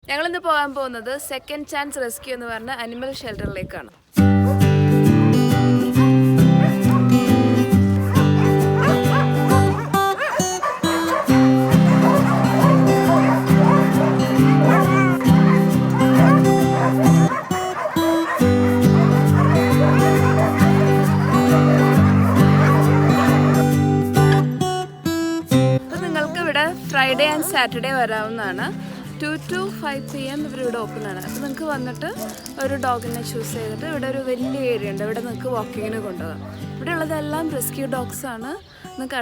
ഞങ്ങളിന്ന് പോകാൻ പോകുന്നത് സെക്കൻഡ് ചാൻസ് റെസ്ക്യൂ എന്ന് പറഞ്ഞ അനിമൽ ഷെൽട്ടറിലേക്കാണ്. ഫ്രൈഡേ ആൻഡ് സാറ്റർഡേ വരാവുന്നതാണ്. 2 to 5 PM ഇവരിവിടെ ഓപ്പൺ ആണ്. അപ്പോൾ നിങ്ങൾക്ക് വന്നിട്ട് ഒരു ഡോഗിനെ ചൂസ് ചെയ്തിട്ട് ഇവിടെ ഒരു വലിയ ഏരിയ ഉണ്ട്, ഇവിടെ നിങ്ങൾക്ക് വാക്കിങ്ങിന് കൊണ്ടുപോകാം. ഇവിടെ ഉള്ളതെല്ലാം റെസ്ക്യൂ ഡോഗ്സ് ആണ്. നിങ്ങൾക്ക്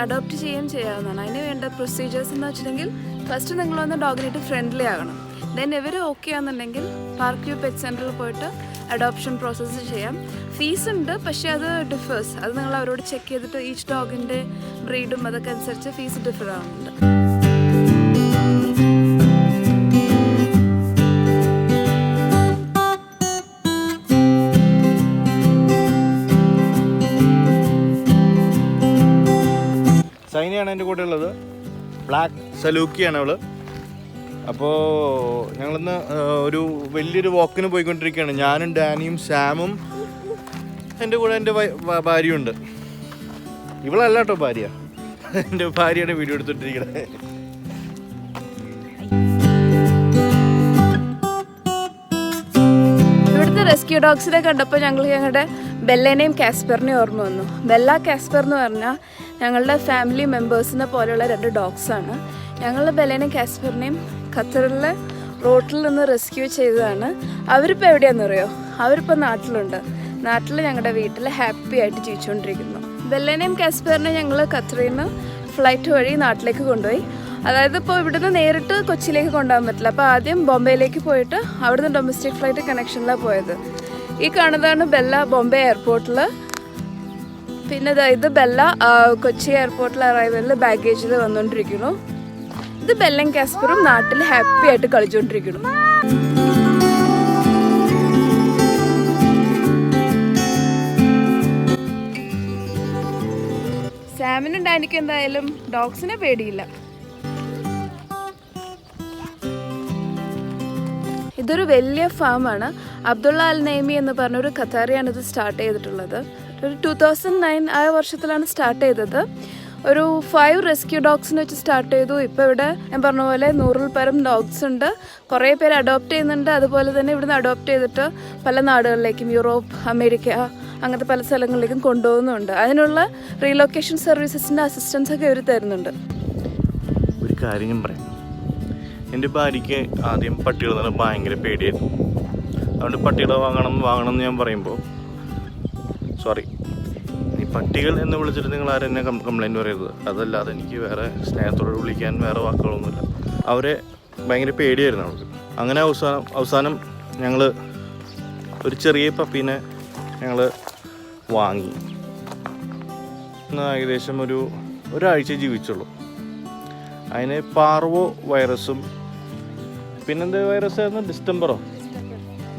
അഡോപ്റ്റ് ചെയ്യാവുന്നതാണ്. അതിന് വേണ്ട പ്രൊസീജിയേഴ്സ് എന്ന് വെച്ചിട്ടുണ്ടെങ്കിൽ ഫസ്റ്റ് നിങ്ങളൊന്ന് ഡോഗിനായിട്ട് ഫ്രണ്ട്ലി ആകണം. ദെൻ ഇവർ ഓക്കെ ആണെന്നുണ്ടെങ്കിൽ പാർക്ക് പെറ്റ് സെൻറ്ററിൽ പോയിട്ട് അഡോപ്ഷൻ പ്രോസസ്സ് ചെയ്യാം. ഫീസ് ഉണ്ട്, പക്ഷേ അത് ഡിഫേഴ്സ്. അത് നിങ്ങൾ അവരോട് ചെക്ക് ചെയ്തിട്ട് ഈച്ച് ഡോഗിൻ്റെ ബ്രീഡും അതൊക്കെ അനുസരിച്ച് ഫീസ് ഡിഫർ ആവുന്നുണ്ട്. സൈനയാണ് എൻ്റെ കൂടെ ഉള്ളത്. ബ്ലാക്ക് സലൂക്കിയാണ് അവള്. അപ്പോൾ ഞങ്ങളിന്ന് ഒരു വലിയൊരു വാക്കിന് പോയിക്കൊണ്ടിരിക്കുകയാണ്. ഞാനും ഡാനിയും സാമും എൻ്റെ കൂടെ എൻ്റെ ഭാര്യയുണ്ട്. ഇവളല്ല കേട്ടോ ഭാര്യ, എൻ്റെ ഭാര്യയുടെ വീഡിയോ എടുത്തിട്ടിരിക്കണേ. ഇവിടുത്തെ റെസ്ക്യൂ ഡോഗ്സിനെ കണ്ടപ്പോൾ ഞങ്ങളുടെ ബെല്ലേനെയും കാസ്പറിനെയും ഓർമ്മ വന്നു. ബെല്ല, കാസ്പർ എന്ന് പറഞ്ഞാൽ ഞങ്ങളുടെ ഫാമിലി മെമ്പേഴ്സിനെ പോലെയുള്ള 2 ഡോഗ്സാണ്. ഞങ്ങൾ ബെല്ലേനെയും കാസ്പറിനെയും ഖത്തറിലെ റോട്ടിൽ നിന്ന് റെസ്ക്യൂ ചെയ്തതാണ്. അവരിപ്പോൾ എവിടെയാണെന്നറിയോ? അവരിപ്പോൾ നാട്ടിലുണ്ട്. നാട്ടിൽ ഞങ്ങളുടെ വീട്ടിൽ ഹാപ്പി ആയിട്ട് ജീവിച്ചുകൊണ്ടിരിക്കുന്നു. ബെല്ലേനെയും കാസ്പറിനെയും ഞങ്ങൾ ഖത്തറിൽ നിന്ന് ഫ്ലൈറ്റ് വഴി നാട്ടിലേക്ക് കൊണ്ടുപോയി. അതായത് ഇപ്പോൾ ഇവിടുന്ന് നേരിട്ട് കൊച്ചിയിലേക്ക് കൊണ്ടുപോകാൻ പറ്റില്ല. അപ്പോൾ ആദ്യം ബോംബെയിലേക്ക് പോയിട്ട് അവിടുന്ന് ഡൊമസ്റ്റിക് ഫ്ലൈറ്റ് കണക്ഷനിലാണ് പോയത്. ഈ കാണുന്നതാണ് ബെല്ല ബോംബെ എയർപോർട്ടിൽ. പിന്നെ ഇത് ബെല്ല കൊച്ചി എയർപോർട്ടിൽ അറൈവലിൽ ബാഗേജിൽ വന്നുകൊണ്ടിരിക്കുന്നു. ഇത് ബെല്ലയും കാസ്പറും നാട്ടിൽ ഹാപ്പി ആയിട്ട് കളിച്ചുകൊണ്ടിരിക്കുന്നു. സാമിനും ഡാനിക്കും എന്തായാലും ഡോഗ്സിനെ പേടിയില്ല. ഇതൊരു വലിയ ഫാമാണ്. അബ്ദുള്ള അൽ നൈമി എന്ന് പറഞ്ഞൊരു ഖത്താറിയാണ് ഇത് സ്റ്റാർട്ട് ചെയ്തിട്ടുള്ളത്. ഒരു 2009 ആ വർഷത്തിലാണ് സ്റ്റാർട്ട് ചെയ്തത്. ഒരു 5 റെസ്ക്യൂ ഡോഗ്സിനെ വെച്ച് സ്റ്റാർട്ട് ചെയ്തു. ഇപ്പോൾ ഇവിടെ ഞാൻ പറഞ്ഞ പോലെ 100-ൽ പരം ഡോഗ്സ് ഉണ്ട്. കുറേ പേര് അഡോപ്റ്റ് ചെയ്യുന്നുണ്ട്. അതുപോലെ തന്നെ ഇവിടുന്ന് അഡോപ്റ്റ് ചെയ്തിട്ട് പല നാടുകളിലേക്കും, യൂറോപ്പ്, അമേരിക്ക, അങ്ങനത്തെ പല സ്ഥലങ്ങളിലേക്കും കൊണ്ടുപോകുന്നുണ്ട്. അതിനുള്ള റീലൊക്കേഷൻ സർവീസസിൻ്റെ അസിസ്റ്റൻസ് ഒക്കെ ഇവർ തരുന്നുണ്ട്. ഒരു കാര്യം ഞാൻ പറയാം. എൻ്റെ ഭാര്യയ്ക്ക് ആദ്യം പട്ടികൾ എന്ന് ഭയങ്കര പേടിയായിരുന്നു. അതുകൊണ്ട് പട്ടികളെ വാങ്ങണം എന്ന് ഞാൻ പറയുമ്പോൾ, സോറി, ഈ പട്ടികൾ എന്ന് വിളിച്ചിട്ട് നിങ്ങൾ ആരും എന്നെ കംപ്ലൈൻറ്റ് പറയരുത്. അതല്ലാതെ എനിക്ക് വേറെ സ്നേഹത്തോടെ വിളിക്കാൻ വേറെ വാക്കുകളൊന്നുമില്ല. അവരെ ഭയങ്കര പേടിയായിരുന്നു അവർക്ക്. അങ്ങനെ അവസാനം ഞങ്ങൾ ഒരു ചെറിയ പപ്പീനെ ഞങ്ങൾ വാങ്ങി. ഏകദേശം ഒരാഴ്ച ജീവിച്ചുള്ളൂ. അതിന് പാർവോ വൈറസും പിന്നെന്ത് വൈറസായിരുന്നു,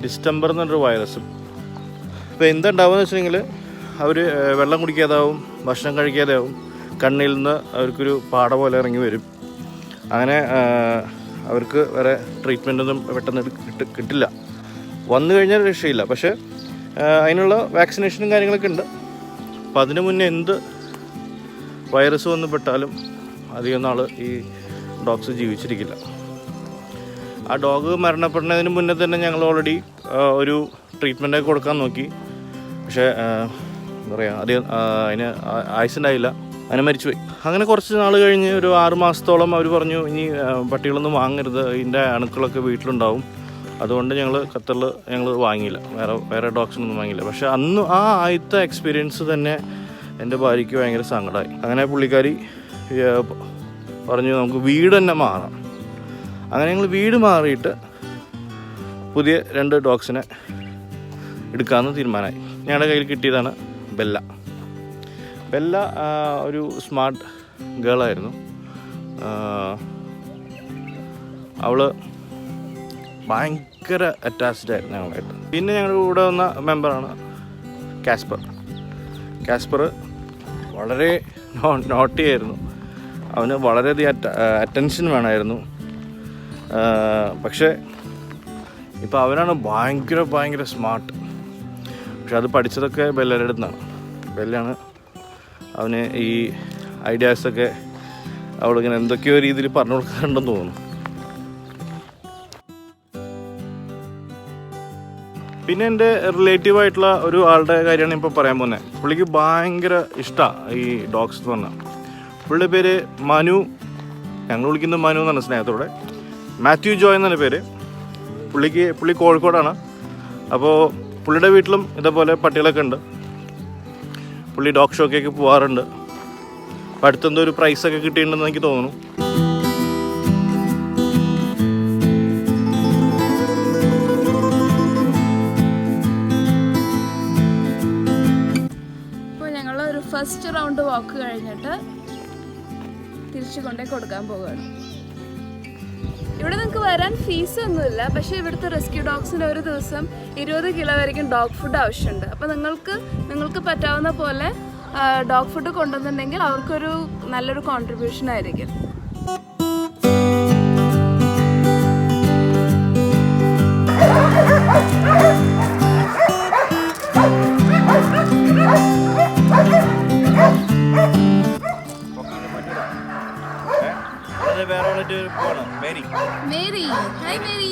ഡിസ്റ്റംബർ എന്നൊരു വൈറസും. അപ്പോൾ എന്തുണ്ടാവുമെന്ന് വെച്ചിട്ടുണ്ടെങ്കിൽ അവർ വെള്ളം കുടിക്കാതാവും, ഭക്ഷണം കഴിക്കാതാവും, കണ്ണിൽ നിന്ന് അവർക്കൊരു പാട പോലെ ഇറങ്ങി വരും. അങ്ങനെ അവർക്ക് വേറെ ട്രീറ്റ്മെൻറ്റൊന്നും പെട്ടെന്ന് കിട്ടില്ല. വന്നു കഴിഞ്ഞാൽ രക്ഷയില്ല. പക്ഷേ അതിനുള്ള വാക്സിനേഷനും കാര്യങ്ങളൊക്കെ ഉണ്ട്. അപ്പം അതിന് മുന്നേ എന്ത് വൈറസ് വന്ന് പെട്ടാലും അധികം നാൾ ഈ ഡോഗ്സ് ജീവിച്ചിരിക്കില്ല. ആ ഡോഗ് മരണപ്പെടുന്നതിന് മുന്നേ തന്നെ ഞങ്ങൾ ഓൾറെഡി ഒരു ട്രീറ്റ്മെൻറ്റൊക്കെ കൊടുക്കാൻ നോക്കി. പക്ഷേ എന്താ പറയുക, അതിന് ആയുസുണ്ടായില്ല, അതിനെ മരിച്ചുപോയി. അങ്ങനെ കുറച്ച് നാൾ കഴിഞ്ഞ് ഒരു 6 മാസത്തോളം അവർ പറഞ്ഞു, ഇനി പട്ടികളൊന്നും വാങ്ങരുത്, ഇതിൻ്റെ അണുക്കളൊക്കെ വീട്ടിലുണ്ടാവും. അതുകൊണ്ട് ഞങ്ങൾ ഖത്തറിൽ വാങ്ങിയില്ല, വേറെ ഡോഗ്സിനൊന്നും വാങ്ങിയില്ല. പക്ഷേ അന്ന് ആ ആദ്യത്തെ എക്സ്പീരിയൻസ് തന്നെ എൻ്റെ ഭാര്യയ്ക്ക് ഭയങ്കര സങ്കടമായി. അങ്ങനെ പുള്ളിക്കാരി പറഞ്ഞു നമുക്ക് വീട് തന്നെ മാറാം. അങ്ങനെ ഞങ്ങൾ വീട് മാറിയിട്ട് പുതിയ 2 ഡോഗ്സിനെ എടുക്കാമെന്ന് തീരുമാനമായി. ഞങ്ങളുടെ കയ്യിൽ കിട്ടിയതാണ് ബെല്ല. ഒരു സ്മാർട്ട് ഗേളായിരുന്നു. അവൾ ഭയങ്കര അറ്റാച്ച്ഡ് ആയിരുന്നു ഞങ്ങളായിട്ട്. പിന്നെ ഞങ്ങളുടെ കൂടെ വന്ന മെമ്പറാണ് കാസ്പർ. വളരെ നോട്ടിയായിരുന്നു. അവന് വളരെയധികം അറ്റൻഷൻ വേണമായിരുന്നു. പക്ഷേ ഇപ്പോൾ അവനാണ് ഭയങ്കര സ്മാർട്ട്. പക്ഷെ അത് പഠിച്ചതൊക്കെ ബെല്ലയുടെ അടുത്താണ്. ബെല്ലാണ് അവന് ഈ ഐഡിയാസൊക്കെ അവളിങ്ങനെ എന്തൊക്കെയോ രീതിയിൽ പറഞ്ഞു കൊടുക്കാറുണ്ടെന്ന് തോന്നുന്നു. പിന്നെ എൻ്റെ റിലേറ്റീവായിട്ടുള്ള ഒരു ആളുടെ കാര്യമാണ് ഇപ്പോൾ പറയാൻ പോകുന്നത്. പുള്ളിക്ക് ഭയങ്കര ഇഷ്ടമാണ് ഈ ഡോഗ്സ് എന്ന് പറഞ്ഞാൽ. പുള്ളിയുടെ പേര് മനു, ഞങ്ങൾ വിളിക്കുന്നത് മനു എന്നാണ് സ്നേഹത്തോടെ. മാത്യു ജോയ് എന്നാണ് പേര്. പുള്ളി കോഴിക്കോടാണ്. അപ്പോൾ പുള്ളിയുടെ വീട്ടിലും ഇതേപോലെ പട്ടികളൊക്കെ ഉണ്ട്. പുള്ളി ഡോഗ് ഷോക്കൊക്കെ പോകാറുണ്ട്. അപ്പോൾ അടുത്തെന്തോ ഒരു പ്രൈസൊക്കെ കിട്ടിയിട്ടുണ്ടെന്ന് എനിക്ക് തോന്നുന്നു. ഇപ്പോൾ ഞങ്ങളൊരു ഫസ്റ്റ് റൗണ്ട് വാക്ക് കഴിഞ്ഞിട്ട് തിരിച്ചു കൊണ്ടേ കൊടുക്കാൻ പോവുകയാണ്. ഇവിടെ നിങ്ങൾക്ക് വരാൻ ഫീസ് ഒന്നുമില്ല. പക്ഷേ ഇവിടുത്തെ റെസ്ക്യൂ ഡോഗ്സിന് ഒരു ദിവസം 20 കിലോ വരെയും ഡോഗ് ഫുഡ് ആവശ്യമുണ്ട്. അപ്പോൾ നിങ്ങൾക്ക് പറ്റാവുന്ന പോലെ ഡോഗ് ഫുഡ് കൊണ്ടുവന്നിട്ടുണ്ടെങ്കിൽ അവർക്കൊരു നല്ലൊരു കോൺട്രിബ്യൂഷൻ ആയിരിക്കും. Mary, hi Mary.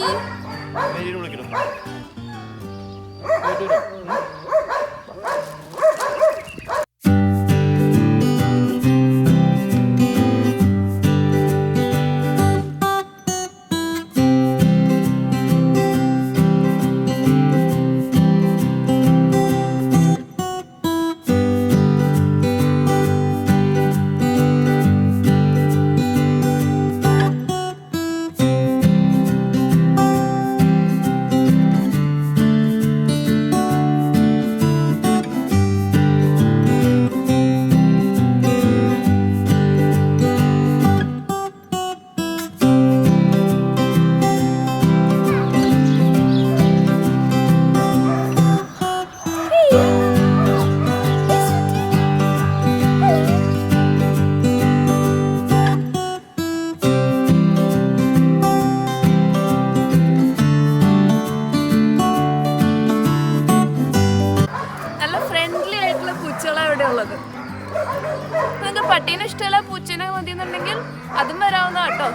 നിങ്ങൾക്ക് പട്ടീനെ ഇഷ്ടമല്ല പൂച്ചനെ മതി എന്നുണ്ടെങ്കിൽ അതും വരാവുന്ന കേട്ടോ.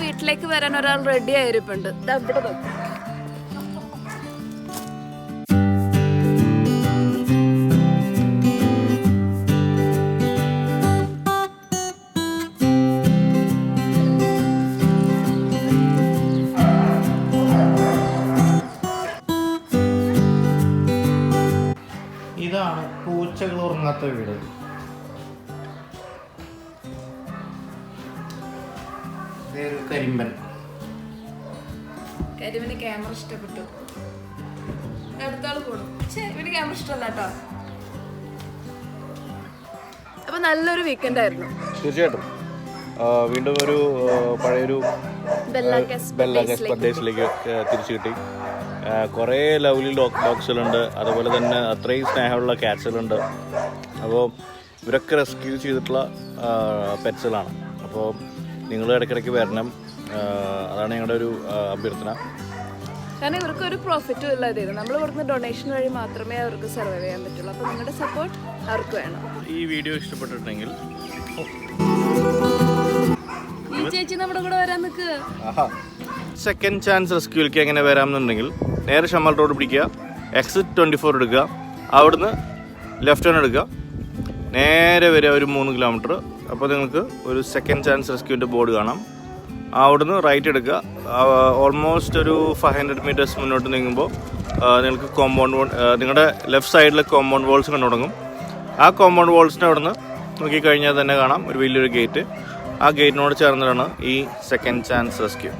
വീട്ടിലേക്ക് വരാൻ ഒരാൾ റെഡി ആയിരിപ്പുണ്ട്. ഇതാണ് പൂച്ചകൾ ഉറങ്ങാത്ത വീട്. കരിമിന് ക്യാമറ ഇഷ്ടപ്പെട്ടു. അടുത്താൾ കൂടും. ഇവന് ക്യാമറ ഇഷ്ടമല്ല കേട്ടോ. അപ്പൊ നല്ലൊരു വീക്കെൻഡ് ആയിരുന്നു. തീർച്ചയായിട്ടും വീണ്ടും ഒരു പഴയൊരു ബെല്ലാക്കേസ് പ്രദേശിലേക്ക് തിരിച്ചു കിട്ടി. കുറേ ലവ്ലി ഡോഗ്സുകളുണ്ട്. അതുപോലെ തന്നെ അത്രയും സ്നേഹമുള്ള ക്യാറ്റ്സുകളുണ്ട്. അപ്പോൾ ഇവരൊക്കെ റെസ്ക്യൂ ചെയ്തിട്ടുള്ള പെറ്റ്സുകളാണ്. അപ്പോൾ നിങ്ങൾ ഇടയ്ക്കിടയ്ക്ക് വരണം. അതാണ് ഞങ്ങളുടെ ഒരു അഭ്യർത്ഥന. കാരണം ഇവർക്ക് ഒരു പ്രോഫിറ്റും ഇല്ല. ഇത് നമ്മൾ ഇവിടുന്ന് ഡൊണേഷൻ വഴി മാത്രമേ അവർക്ക് സർവൈവ് ചെയ്യാൻ പറ്റുള്ളൂ. അപ്പോൾ നിങ്ങളുടെ സപ്പോർട്ട് അവർക്ക് വേണം. ഈ വീഡിയോ ഇഷ്ടപ്പെട്ടിട്ടുണ്ടെങ്കിൽ ഈ ചേച്ചി നമ്മുടെ കൂടെ വരാൻ നിൽക്കുക. സെക്കൻഡ് ചാൻസ് റെസ്ക്യൂലേക്ക് എങ്ങനെ വരാമെന്നുണ്ടെങ്കിൽ നേരെ ഷമ്മൽ റോഡ് പിടിക്കുക, എക്സിറ്റ് 24 എടുക്കുക, അവിടുന്ന് ലെഫ്റ്റ് ടേൺ എടുക്കുക, നേരെ വരിക ഒരു 3 കിലോമീറ്റർ. അപ്പോൾ നിങ്ങൾക്ക് ഒരു സെക്കൻഡ് ചാൻസ് റെസ്ക്യൂവിൻ്റെ ബോർഡ് കാണാം. അവിടുന്ന് റൈറ്റ് എടുക്കുക. ഓൾമോസ്റ്റ് ഒരു 500 മീറ്റേഴ്സ് മുന്നോട്ട് നീങ്ങുമ്പോൾ നിങ്ങൾക്ക് കോമ്പൗണ്ട് വോൾ, നിങ്ങളുടെ ലെഫ്റ്റ് സൈഡിൽ കോമ്പൗണ്ട് വാൾസ് കണ്ടു തുടങ്ങും. ആ കോമ്പൗണ്ട് വാൾസിൻ്റെ അവിടെ നിന്ന് നോക്കിക്കഴിഞ്ഞാൽ തന്നെ കാണാം ഒരു വലിയൊരു ഗേറ്റ്. ആ ഗേറ്റിനോട് ചേർന്നിട്ടാണ് ഈ സെക്കൻഡ് ചാൻസ് റെസ്ക്യൂ.